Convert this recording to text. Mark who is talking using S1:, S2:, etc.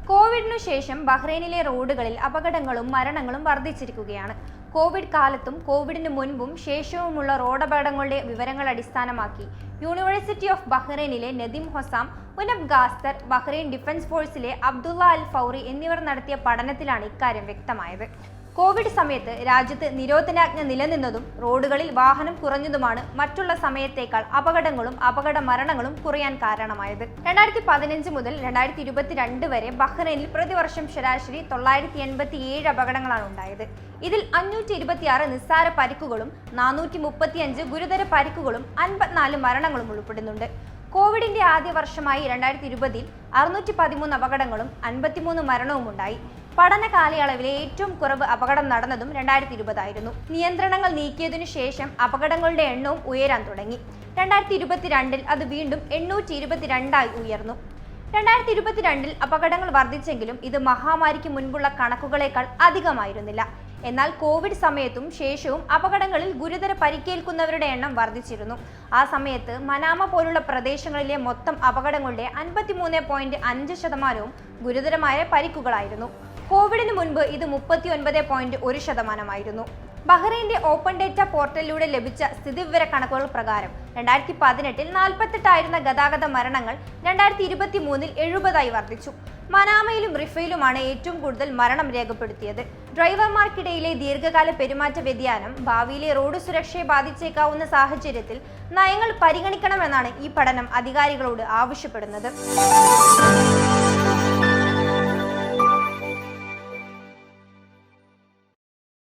S1: കോവിഡിനു ശേഷം ബഹ്റൈനിലെ റോഡുകളിൽ അപകടങ്ങളും മരണങ്ങളും വർദ്ധിച്ചിരിക്കുകയാണ്. കോവിഡ് കാലത്തും കോവിഡിന് മുൻപും ശേഷവുമുള്ള റോഡപകടങ്ങളുടെ വിവരങ്ങൾ അടിസ്ഥാനമാക്കി യൂണിവേഴ്സിറ്റി ഓഫ് ബഹ്റൈനിലെ നദീം ഹൊസാം, ഉനബ് ഗാസ്തർ, ബഹ്റൈൻ ഡിഫൻസ് ഫോഴ്സിലെ അബ്ദുള്ള അൽ ഫൗറി എന്നിവർ നടത്തിയ പഠനത്തിലാണ് ഇക്കാര്യം വ്യക്തമായത്. കോവിഡ് സമയത്ത് രാജ്യത്ത് നിരോധനാജ്ഞ നിലനിന്നതും റോഡുകളിൽ വാഹനം കുറഞ്ഞതുമാണ് മറ്റുള്ള സമയത്തേക്കാൾ അപകടങ്ങളും അപകട മരണങ്ങളും കുറയാൻ കാരണമായത്. 2015 മുതൽ 2022 വരെ ബഹ്റൈനിൽ പ്രതിവർഷം ശരാശരി 987 അപകടങ്ങളാണ് ഉണ്ടായത്. ഇതിൽ 526 നിസ്സാര പരിക്കുകളും 435 ഗുരുതര പരിക്കുകളും 54 മരണങ്ങളും ഉൾപ്പെടുന്നുണ്ട്. കോവിഡിന്റെ ആദ്യ വർഷമായി 2020-ൽ 613 അപകടങ്ങളും 53 മരണവും ഉണ്ടായി. പഠന കാലയളവിലെ ഏറ്റവും കുറവ് അപകടം നടന്നതും 2020 ആയിരുന്നു. നിയന്ത്രണങ്ങൾ നീക്കിയതിനു ശേഷം അപകടങ്ങളുടെ എണ്ണവും ഉയരാൻ തുടങ്ങി. 2022-ൽ അത് വീണ്ടും 822 ഉയർന്നു. 2022-ൽ അപകടങ്ങൾ വർദ്ധിച്ചെങ്കിലും ഇത് മഹാമാരിക്ക് മുൻപുള്ള കണക്കുകളേക്കാൾ അധികമായിരുന്നില്ല. എന്നാൽ കോവിഡ് സമയത്തും ശേഷവും അപകടങ്ങളിൽ ഗുരുതര പരിക്കേൽക്കുന്നവരുടെ എണ്ണം വർദ്ധിച്ചിരുന്നു. ആ സമയത്ത് മനാമ പോലുള്ള പ്രദേശങ്ങളിലെ മൊത്തം അപകടങ്ങളുടെ 53.5% ഗുരുതരമായ പരിക്കുകളായിരുന്നു. കോവിഡിന് മുൻപ് ഇത് 39.1%. ബഹ്റൈന്റെ ഓപ്പൺ ഡേറ്റ പോർട്ടലിലൂടെ ലഭിച്ച സ്ഥിതിവിവര കണക്കുകൾ പ്രകാരം 2018-ൽ 48 ആയിരുന്ന ഗതാഗത മരണങ്ങൾ 2023-ൽ 70 വർദ്ധിച്ചു. മനാമയിലും റിഫയിലുമാണ് ഏറ്റവും കൂടുതൽ മരണം രേഖപ്പെടുത്തിയത്. ഡ്രൈവർമാർക്കിടയിലെ ദീർഘകാല പെരുമാറ്റ വ്യതിയാനം ഭാവിയിലെ റോഡ് സുരക്ഷയെ ബാധിച്ചേക്കാവുന്ന സാഹചര്യത്തിൽ നയങ്ങൾ പരിഗണിക്കണമെന്നാണ് ഈ പഠനം അധികാരികളോട് ആവശ്യപ്പെടുന്നത്.